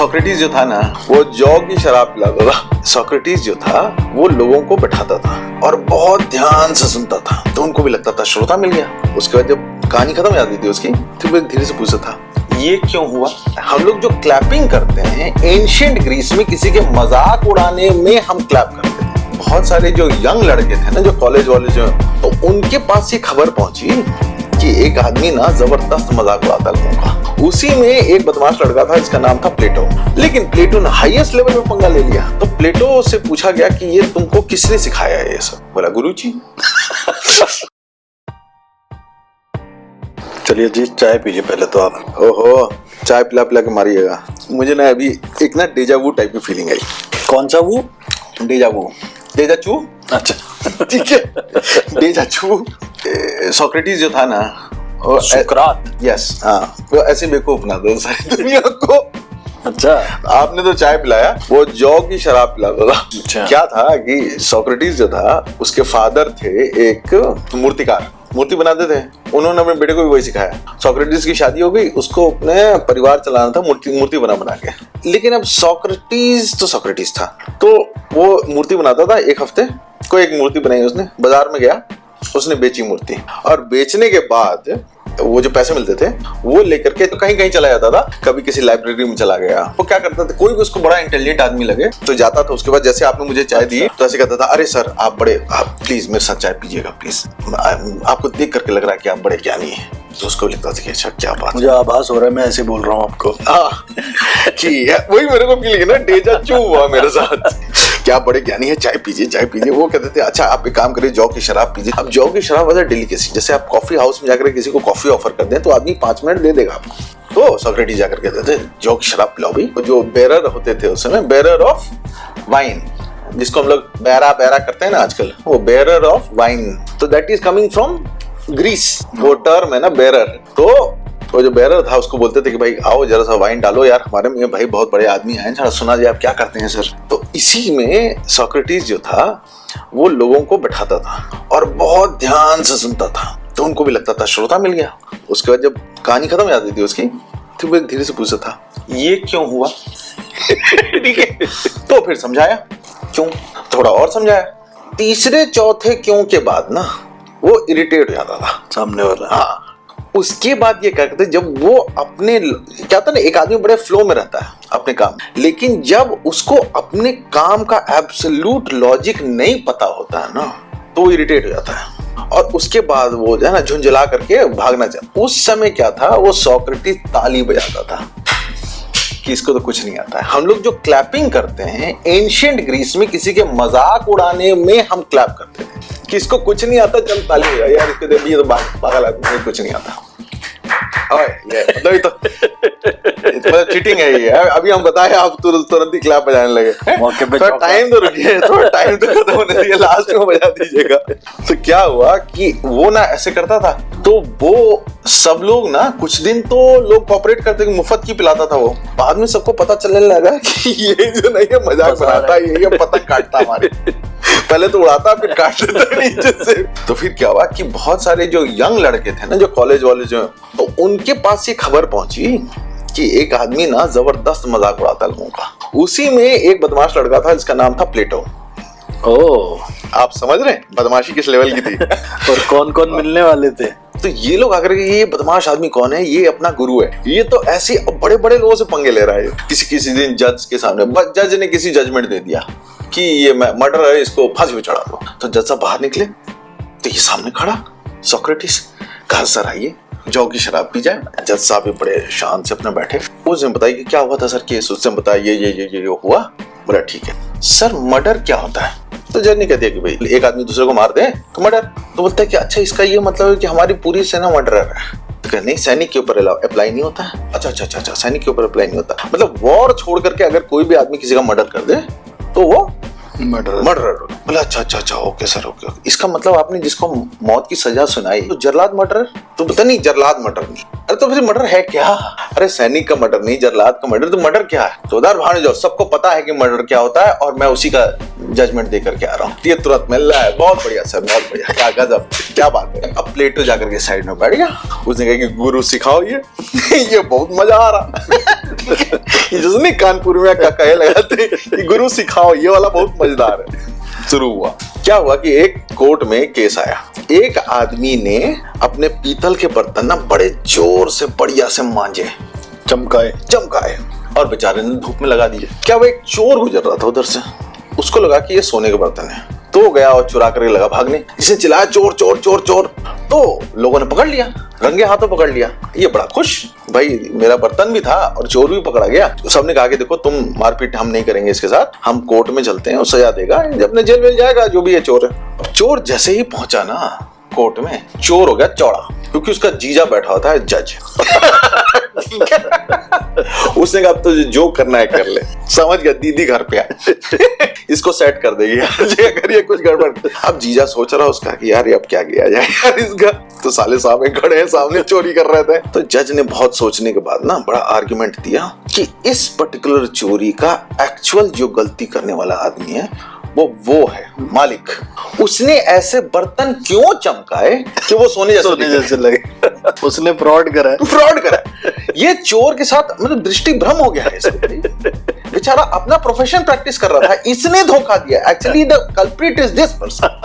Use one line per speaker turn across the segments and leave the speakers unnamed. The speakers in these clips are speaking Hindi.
सोक्रेटिस जो था ना, वो जौ की शराब पिलाता था। सोक्रेटिस जो था वो लोगों को बैठाता था और बहुत ध्यान से सुनता था, तो उनको भी लगता था श्रोता मिल गया। उसके बाद जब कहानी खत्म हो जाती थी उसकी, तो वो धीरे से पूछता था ये क्यों हुआ। हम लोग जो क्लैपिंग करते हैं, एंशिएंट ग्रीस में किसी के मजाक उड़ाने में हम क्लैप करते थे। बहुत सारे जो यंग लड़के थे ना, जो कॉलेज वाले जो, तो उनके पास ये खबर पहुंची कि एक आदमी ना जबरदस्त मजाक उड़ाता है लोगों का। उसी में एक बदमाश लड़का था जिसका नाम था प्लेटो। लेकिन प्लेटो ने हाईएस्ट लेवल में पंगा ले लिया। तो प्लेटो से पूछा गया कि ये तुमको किसने सिखाया है ये सब। बोला गुरुजी।
चलिए जी, चाय पीजिए पहले तो आप।
ओहो, चाय पिला पिला के मारिएगा। मुझे ना अभी एक ना डेजावू टाइप की फीलिंग आई।
कौन सा वो?
डेजावू, डेजाचू।
अच्छा
ठीक है, डेजाचू। सोक्रेटिस जो था ना,
सुकरात।
यस, हाँ, वो ऐसे बेवकूफ बना दो सारी दुनिया को।
अच्छा,
आपने तो चाय पिलाया, वो जौ की शराब पिलाता था।
अच्छा।
क्या था कि सोक्रेटिस जो था, उसके फादर थे एक मूर्तिकार, मूर्ति बनाते थे। उन्होंने अपने बेटे को भी वही सिखाया। सोक्रेटिस की शादी हो गई, उसको अपने परिवार चलाना था मूर्ति बना के। लेकिन अब सोक्रेटिस तो सोक्रेटिस था, तो वो मूर्ति बनाता था। एक हफ्ते को एक मूर्ति बनाई उसने, बाजार में गया, उसने बेची मूर्ति, और बेचने के बाद वो जो पैसे मिलते थे वो लेकर के कहीं कहीं चला जाता था। कभी किसी लाइब्रेरी में चला गया। वो क्या करता था, कोई भी उसको बड़ा इंटेलिजेंट आदमी लगे तो जाता था उसके बाद, जैसे आपने मुझे चाय दी तो ऐसे कहता था, अरे सर आप प्लीज मेरे साथ चाय पीजिएगा प्लीज, आपको देख करके लग रहा है कि आप बड़े ज्ञानी हैं। तो उसको लगता था कि अच्छा क्या बात,
मुझे आभास हो रहा है मैं ऐसे बोल रहा हूँ आपको।
कि वही मेरे को फील ना, डेजाचू हुआ मेरे साथ। क्या बड़े ज्ञानी है, चाय पीजिए चाय पीजिए। वो कहते थे अच्छा आप एक काम करिए, जौ की शराब पीजिए। अब जौ की शराब वाला डेलिकेसी, जैसे आप कॉफी हाउस में जाकर किसी को कॉफी ऑफर कर दें तो आदमी 5 मिनट दे देगा आपको। तो सोक्रेटिस जाकर कहते थे जौ की शराब पिलाओ भाई। जो बेरर होते थे उस समय, बेरर ऑफ वाइन, जिसको हम लोग बैरा करते हैं ना आजकल, वो बेरर ऑफ वाइन, तो that is coming from Greece. वो टर्म है ना बेरर। तो वो जो बेरर था उसको बोलते थे कि भाई आओ जरा सा वाइन डालो यार, हमारे में भाई बहुत बड़े आदमी हैं, जरा सुना जाए आप क्या करते हैं सर। तो इसी में सोक्रेटिस जो था वो लोगों को बैठाता था और बहुत ध्यान से सुनता था, तो उनको भी लगता था श्रोता मिल गया। उसके बाद जब कहानी खत्म हो जाती थी उसकी, तो वो धीरे से पूछता था ये क्यों हुआ। ठीक है, तो फिर समझाया क्यों, थोड़ा और समझाया। तीसरे चौथे क्यों के बाद ना वो इरिटेट हो जाता था
सामने वाला।
हाँ, उसके बाद ये क्या करते, जब वो अपने, क्या होता है ना, एक आदमी बड़े फ्लो में रहता है अपने काम, लेकिन जब उसको अपने काम का एब्सोल्यूट लॉजिक नहीं पता होता है ना, तो वो इरिटेट हो जाता है और उसके बाद वो जो है ना झुंझला करके भागना चाहता। उस समय क्या था, वो सोक्रेटिस ताली बजाता था कि इसको तो कुछ नहीं आता है। हम लोग जो क्लैपिंग करते हैं, एंशिएंट ग्रीस में किसी के मजाक उड़ाने में हम क्लैप करते थे कि इसको कुछ नहीं आता, चल ताली बजा यार, इसको देख, ये तो पागल आदमी, कुछ नहीं आता। ये मतलब तो चीटिंग है ये। अभी हम बताएं, आप तुरंत ही क्लैप बजाने लगे।
मौके पे
थोड़ा टाइम तो रुकिए, थोड़ा टाइम तो खत्म होने दीजिए, लास्ट में बजा दीजिएगा। तो क्या हुआ कि वो ना ऐसे करता था, तो वो सब लोग ना कुछ दिन तो लोग कॉपरेट करते, मुफ्त की पिलाता था वो। बाद में सबको पता चलने लगा कि ये जो नहीं है मजाक बनाता है, ये पतंग काटता हमारे। पहले तो उड़ाता फिर काट देता नीचे से। तो फिर क्या हुआ कि बहुत सारे जो यंग लड़के थे ना, जो कॉलेज वाले जो, तो उनके पास ये खबर पहुंची कि एक आदमी ना जबरदस्त मजाक उड़ाता है लोगों का। उसी में एक बदमाश लड़का था जिसका नाम था प्लेटो।
ओह,
आप समझ रहे हैं बदमाशी किस लेवल की थी।
और कौन कौन मिलने वाले थे?
तो ये लोग आकर के, ये बदमाश आदमी कौन है, ये अपना गुरु है, ये तो ऐसे बड़े बड़े लोगों से पंगे ले रहा है। किसी दिन जज के सामने, जज ने किसी जजमेंट दे दिया कि ये मर्डर है, इसको फांसी पे चढ़ा दो। तो जज साहब बाहर निकले, तो ये सामने खड़ा सोक्रेटिस, कहा सर आइए जौ की शराब पी जाए। जज साहब भी बड़े शान से अपने बैठे। उसने बताया कि क्या हुआ था सर केस, उसने बताया ये हुआ। बोला ठीक है सर, मर्डर क्या होता है। तो जज ने कह दिया कि भाई एक आदमी दूसरे को मार दे तो मर्डर। तो बोलता है कि अच्छा इसका ये मतलब है कि हमारी पूरी सेना मर्डरर है। तो नहीं, सैनिक के ऊपर अप्लाई नहीं होता है। अच्छा, सैनिक के ऊपर अप्लाई नहीं होता, मतलब वॉर छोड़ करके अगर कोई भी आदमी किसी का मर्डर कर दे तो वो मर्डरर। बोला अच्छा ओके सर, ओके। इसका मतलब आपने जिसको मौत की सजा सुनाई तो जरलाद मर्डरर। तो पता नहीं, जरलाद मर्डर नहीं। अरे तो फिर मर्डर है क्या? अरे सैनिक का मर्डर नहीं, जरलाद का मर्डर। तो मर्डर क्या है? तो उधर भाड़ जाओ, सबको पता है कि मर्डर क्या होता है और मैं उसी का जजमेंट दे करके आ रहा हूँ। ये तुरंत मिल रहा है। बहुत बढ़िया सर, बहुत बढ़िया, क्या गजब, क्या बात है। अब प्लेटो जाकर के साइड में बैठ गया। उसने कहा कि गुरु सिखाओ ये। ये बहुत मजा आ रहा। जिसने कानपुर में कहे लगाते कि गुरु सिखाओ, ये वाला बहुत मजेदार है। शुरू हुआ, क्या हुआ कि एक कोर्ट में केस आया। एक आदमी ने अपने पीतल के बर्तन ना बड़े जोर से बढ़िया से मांजे, चमकाए और बेचारे ने धूप में लगा दिए। क्या वो एक चोर गुजर रहा था उधर से, उसको लगा कि ये सोने के बर्तन है, तो गया और चुरा करके लगा भागने। इसने चिल्लाया चोर चोर चोर चोर, तो लोगों ने पकड़ लिया, रंगे हाथों पकड़ लिया। ये बड़ा खुश, भाई मेरा बर्तन भी था और चोर भी पकड़ा गया। तो सबने कहा कि देखो तुम मारपीट हम नहीं करेंगे इसके साथ, हम कोर्ट में चलते हैं और सजा देगा, अपने जेल वेल जाएगा जो भी है चोर है। चोर जैसे ही पहुंचा ना कोर्ट में, चोर हो गया चौड़ा, क्योंकि उसका जीजा बैठा होता है जज। उसने कहा तो जो करना है कर ले, समझ गया दीदी घर पे आए, इसको सेट कर देगी अगर ये कुछ गड़बड़। अब जीजा सोच रहा उसका कि यार ये अब क्या किया जाए यार इसका, तो साले साहब खड़े हैं सामने चोरी कर रहे थे। तो जज ने बहुत सोचने के बाद ना बड़ा आर्गुमेंट दिया कि इस पर्टिकुलर चोरी का एक्चुअल जो गलती करने वाला आदमी है वो है मालिक। उसने ऐसे बर्तन क्यों चमकाए कि वो सोने जैसे लगे।
उसने फ्रॉड करा
है। ये चोर के साथ मतलब दृष्टि भ्रम हो गया है इसको। बेचारा अपना प्रोफेशन प्रैक्टिस कर रहा था, इसने धोखा दिया। Actually the culprit is this person.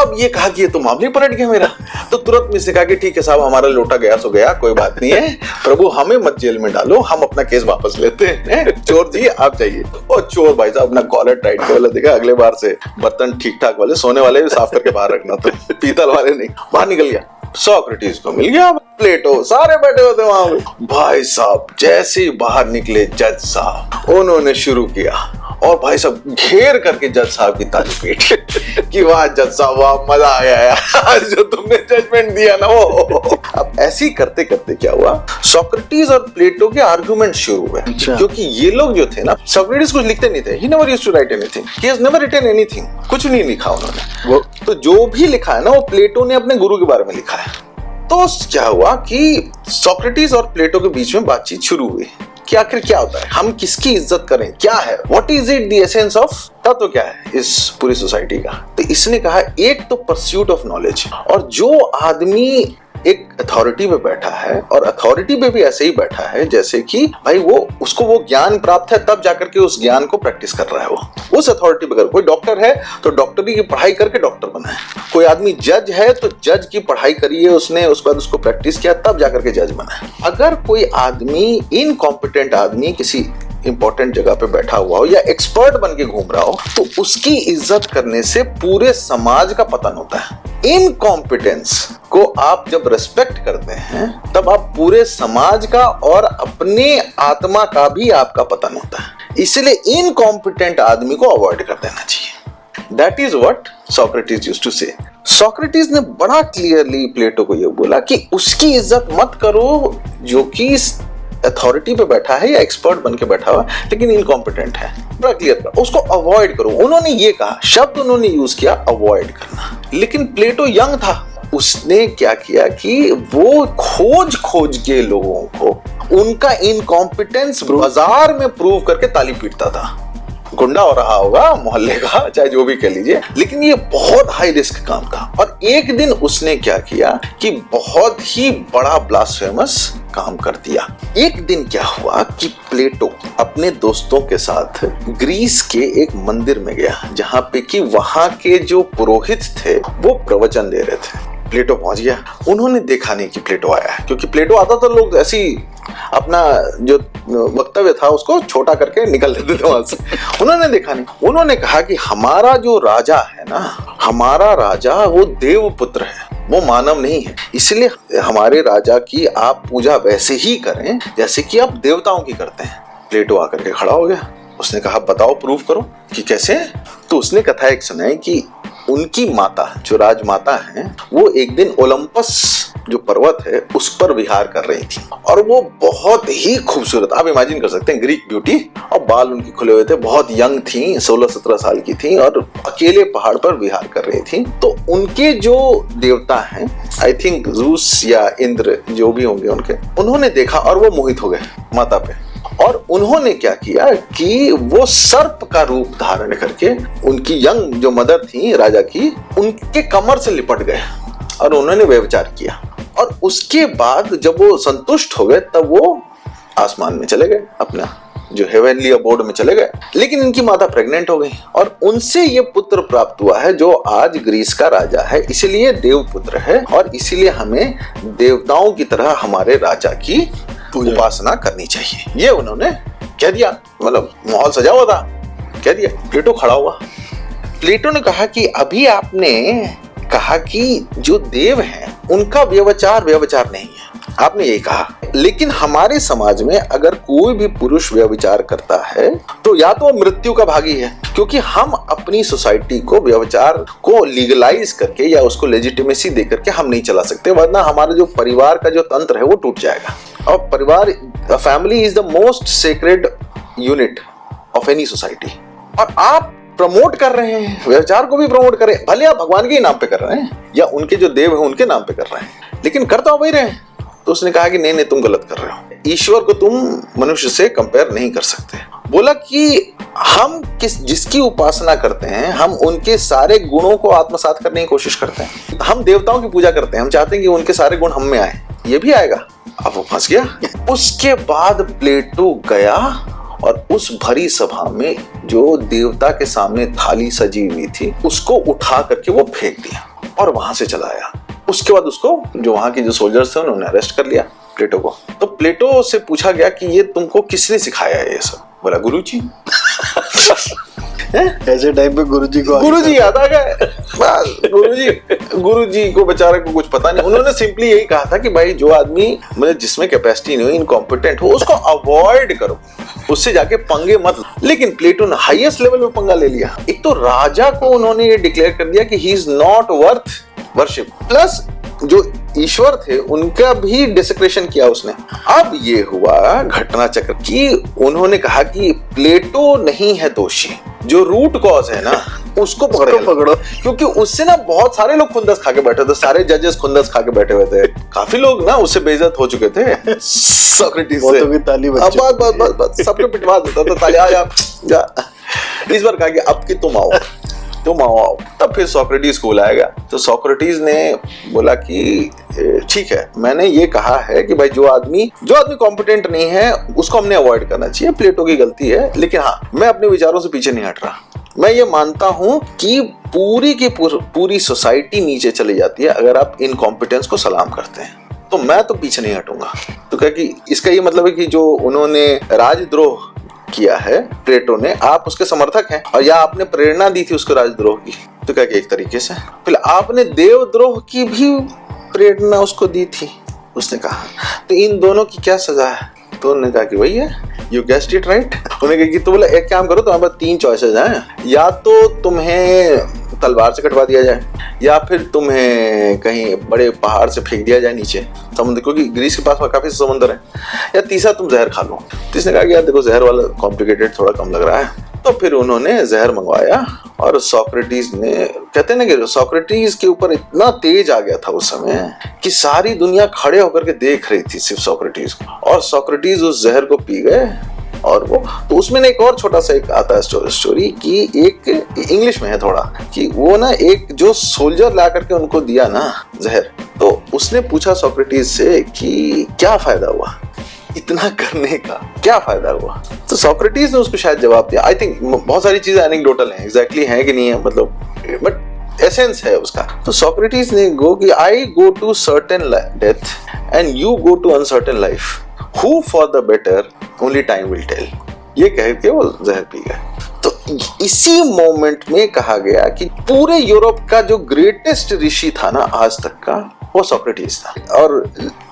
अब ये कहा कि ये तो मामले पलट गया मेरा। तो तुरंत मिस ने कहा कि ठीक है साहब, हमारा लोटा गया सो गया, कोई बात नहीं है, प्रभु हमें मत जेल में डालो, हम अपना केस वापस लेते हैं, चोर जी आप जाइए। और चोर भाई साहब अपना कॉलर टाइट कर देखा, अगले बार से बर्तन ठीक ठाक वाले, सोने वाले भी साफ करके बाहर रखना, तो पीतल वाले नहीं। बाहर निकल गया, सोक्रेटिस को मिल गया, प्लेटो सारे बैठे होते वहां पे। भाई साहब जैसे ही बाहर निकले जज साहब, उन्होंने शुरू किया और भाई साहब घेर करके जज साहब की ताली पीट कि वाह जज साहब वाह, मजा आया यार जो तुमने जजमेंट दिया ना वो। अब ऐसे ही करते करते क्या हुआ, सोक्रेटिस और प्लेटो के आर्गुमेंट शुरू हुए। क्योंकि ये लोग जो थे ना, सोक्रेटिस कुछ लिखते नहीं थे, he never used to write anything, he has never written anything, कुछ नहीं लिखा उन्होंने। वो तो जो भी लिखा है ना वो प्लेटो ने अपने गुरु के बारे में लिखा है। तो क्या हुआ कि सोक्रेटिस और प्लेटो के बीच में बातचीत शुरू हुई कि आखिर क्या होता है, हम किसकी इज्जत करें, क्या है, what is it the essence of तत्व क्या है इस पूरी सोसाइटी का। तो इसने कहा एक तो परस्यूट ऑफ नॉलेज, और जो आदमी एक अथॉरिटी पे बैठा है और अथॉरिटी पे भी ऐसे ही बैठा है जैसे कि भाई वो उसको वो ज्ञान प्राप्त है तब जाकर के उस ज्ञान को प्रैक्टिस कर रहा है। वो उस अथॉरिटी पे, कोई डॉक्टर है तो डॉक्टरी की पढ़ाई करके डॉक्टर बना है, कोई आदमी जज है तो जज की पढ़ाई करी है उसने, उसके बाद उसको प्रैक्टिस किया तब जाकर के जज बना है। अगर कोई आदमी इनकॉम्पिटेंट आदमी किसी इंपॉर्टेंट जगह पे बैठा हुआ हो या एक्सपर्ट बन के घूम रहा हो तो उसकी इज्जत करने से पूरे समाज का पतन होता है। इनकॉम्पिटेंस को आप जब रेस्पेक्ट करते हैं तब आप पूरे समाज का और अपने आत्मा का भी आपका पतन होता है। इसलिए इनकॉम्पिटेंट आदमी को अवॉइड कर देना चाहिए। That is what Socrates used to say. Socrates ने बड़ा क्लियरली प्लेटो को यह बोला कि उसकी इज्जत मत करो जो कि अथॉरिटी पे बैठा है या एक्सपर्ट बन के बैठा हुआ लेकिन इनकॉम्पिटेंट है, बड़ा क्लियर कर, उसको अवॉइड करो। उन्होंने ये कहा, शब्द उन्होंने यूज किया अवॉइड करना। लेकिन प्लेटो यंग था, उसने क्या किया कि वो खोज खोज के लोगों को उनका इनकॉम्पिटेंस बाजार में प्रूव करके ताली पीटता था। गुंडा हो रहा होगा मोहल्ले का, चाहे जो भी कह लीजिए, लेकिन ये बहुत हाई रिस्क काम था। और एक दिन उसने क्या किया कि बहुत ही बड़ा ब्लास्फेमस काम कर दिया। एक दिन क्या हुआ कि प्लेटो अपने दोस्तों के साथ ग्रीस के एक मंदिर में गया जहां पे कि वहां के जो पुरोहित थे वो प्रवचन दे रहे थे। प्लेटो पहुंच गया, उन्होंने देखा नहीं कि प्लेटो आया है, क्योंकि प्लेटो आता तो लोग ऐसी अपना जो वक्तव्य था उसको छोटा करके निकल लेते थे वहां से। उन्होंने देखा नहीं, उन्होंने कहा कि हमारा जो राजा है ना, हमारा राजा वो देवपुत्र है, वो मानव नहीं है, इसलिए हमारे राजा की आप पूजा वैसे ही करें जैसे कि आप देवताओं की करते हैं। प्लेटो आकर के खड़ा हो गया, उसने कहा बताओ प्रूफ करो कि कैसे। तो उसने कथा एक सुनाई कि उनकी माता जो राजमाता हैं वो एक दिन ओलंपस जो पर्वत है उस पर विहार कर रही थी और वो बहुत ही खूबसूरत, आप इमेजिन कर सकते हैं, ग्रीक ब्यूटी, और बाल उनके खुले हुए थे, बहुत यंग थी, 16-17 साल की थी और अकेले पहाड़ पर विहार कर रही थी। तो उनके जो देवता हैं, आई थिंक जूस या इंद्र जो भी होंगे उनके, उन्होंने देखा और वो मोहित हो गए माता पे। और उन्होंने क्या किया कि वो सर्प का रूप धारण करके उनकी यंग जो मदर थी राजा की, उनके कमर से लिपट गए और उन्होंने व्यभिचार किया। और उसके बाद जब वो संतुष्ट हो गए तब वो आसमान में चले गए अपना। जो हेवनली अबोर्ड में चले गए। लेकिन इनकी माता प्रेग्नेंट हो गई और उनसे ये पुत्र प्राप्त हुआ है जो आज ग्रीस का राजा है, इसलिए देवपुत्र है और इसीलिए हमें देवताओं की तरह हमारे राजा की उपासना करनी चाहिए। ये उन्होंने कह दिया, मतलब माहौल सजा हुआ था, कह दिया। प्लेटो खड़ा हुआ। प्लेटो ने कहा कि अभी आपने कहा कि जो देव हैं उनका व्यभिचार नहीं है, आपने यही कहा। लेकिन हमारे समाज में अगर कोई भी पुरुष व्यभिचार करता है तो या तो मृत्यु का भागी है, क्योंकि हम अपनी सोसाइटी को व्यभिचार को लीगलाइज करके या उसको लेजिटिमेसी दे करके हम नहीं चला सकते, वरना हमारा जो परिवार का जो तंत्र है वो टूट जाएगा। और परिवार, family is the most sacred unit of any society. और आप प्रमोट कर रहे हैं, व्यभिचार को भी प्रमोट कर रहे हैं, भले आप भगवान के ही नाम पे कर रहे हैं या उनके जो देव हैं उनके नाम पे कर रहे हैं, लेकिन कर तो वही रहे हैं। तो उसने कहा कि नहीं तुम गलत कर रहे हो, ईश्वर को तुम मनुष्य से कंपेयर नहीं कर सकते। बोला कि हम जिसकी उपासना करते हैं हम उनके सारे गुणों को आत्मसात करने की कोशिश करते हैं। हम देवताओं की पूजा करते हैं, हम चाहते हैं कि उनके सारे गुण हम में आए, ये भी आएगा। अब वो फंस गया। उसके बाद प्लेटो गया और उस भरी सभा में जो देवता के सामने थाली सजी हुई थी उसको उठा करके वो फेंक दिया और वहां से चला आया। उसके बाद उसको जो वहां के जो सोल्जर्स थे उन्होंने अरेस्ट कर लिया प्लेटो को। तो प्लेटो से पूछा गया कि ये तुमको किसने सिखाया है ये सब? बोला गुरुजी।
ऐसे टाइम पे
गुरुजी याद आ गए। गुरुजी को बेचारे को कुछ पता नहीं। उन्होंने सिंपली यही कहा था कि भाई जो आदमी मतलब जिसमें कैपेसिटी नहीं हो, इनकॉम्पिटेंट हो, उसको अवॉइड करो, उससे जाके पंगे मत। लेकिन प्लेटो ने हाईएस्ट लेवल में पंगा ले लिया। एक तो राजा को उन्होंने ये डिक्लेयर कर दिया कि he is not worth worship, plus जो ईश्वर थे उनका भी डिसेक्रेशन किया उसने। अब ये हुआ घटना चक्र कि उन्होंने कहा कि प्लेटो नहीं है दोषी, जो रूट कॉज है ना उसको पकड़ो, क्योंकि उससे ना बहुत सारे लोग खुंदस खा के बैठे थे, सारे जजेस खुंदस खा के बैठे हुए थे, काफी लोग ना उससे बेइज्जत हो चुके थे सोक्रेटिस से।
तो ताली
बस सबको पिटवा देता था ताली, आ जा। इस बार कहा कि अब की तुम आओ। तब फिर सोक्रेटिस को बुलाया गया। तो सोक्रेटिस ने बोला कि ठीक है, मैंने ये कहा है कि भाई जो आदमी कॉम्पिटेंट नहीं है उसको हमने अवॉइड करना चाहिए, प्लेटो की गलती है। लेकिन हाँ, मैं अपने विचारों से पीछे नहीं हट रहा। मैं ये मानता हूं कि पूरी की पूरी सोसाइटी नीचे चली जाती है अगर आप इनकॉम्पिटेंस को सलाम करते हैं, तो मैं तो पीछे नहीं हटूंगा। तो क्या कि इसका ये मतलब है कि जो उन्होंने राजद्रोह किया है प्लेटो ने, आप उसके समर्थक हैं और या आपने प्रेरणा दी थी उसको राजद्रोह की, तो क्या कि एक तरीके से फिर आपने देवद्रोह की भी प्रेरणा उसको दी थी, उसने कहा। तो इन दोनों की क्या सजा है? तो उन्होंने कहा कि वही है, यू गेस्ड इट राइट। उन्होंने कहा कि तो बोला एक काम करो, तुम्हारे पास 3 चॉइसेस हैं, या तो तुम्हें तलवार से कटवा दिया जाए, या फिर तुम्हें कहीं बड़े पहाड़ से फेंक दिया जाए नीचे समुद्र, क्योंकि ग्रीस के पास काफी समुद्र है, या तीसरा तुम जहर खा लो। तो इसने कहा कि यार देखो जहर वाला कॉम्प्लिकेटेड थोड़ा कम लग रहा है। तो फिर उन्होंने जहर मंगवाया और सोक्रेटिस ने, कहते हैं ना कि सोक्रेटिस के ऊपर इतना तेज आ गया था उस समय कि सारी दुनिया खड़े होकर के देख रही थी सिर्फ सोक्रेटिस को, और सोक्रेटिस उस जहर को पी गए। और वो तो उसमें एक और छोटा सा एक आता है स्टोरी कि एक इंग्लिश में है थोड़ा, कि वो ना एक जो सोल्जर ला करके उनको दिया ना जहर, तो उसने पूछा सोक्रेटिस से कि क्या फायदा हुआ, इतना करने का क्या फायदा हुआ? तो सोक्रेटिस ने उसको शायद जवाब दिया। आई थिंक बहुत सारी चीजें एनेक्डोटल हैं, एग्जैक्टली है कि नहीं है, मतलब बट एसेंस है उसका। तो सोक्रेटिस ने गो कि I go to certain death and you go to uncertain life, who for the better only time will tell. ये कह के वो जहर पी गए। तो इसी मोमेंट में कहा गया कि पूरे यूरोप का जो ग्रेटेस्ट ऋषि था ना आज तक का, वो सोक्रेटिस था। और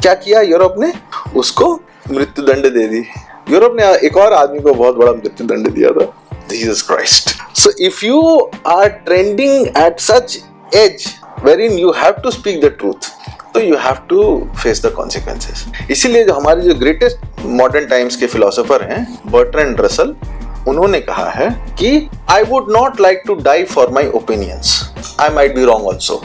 क्या किया यूरोप ने? उसको मृत्यु दंड दे दी। यूरोप ने एक और आदमी को बहुत बड़ा मृत्यु दंड दिया था, Jesus Christ. So if you are trending at such age wherein you have to speak the truth, तो you have to face the consequences। इसीलिए जो हमारे जो ग्रेटेस्ट मॉडर्न टाइम्स के फिलोसोफर हैं बर्ट्रैंड रसल, उन्होंने कहा है कि I would not like to die for my opinions, I might be wrong also।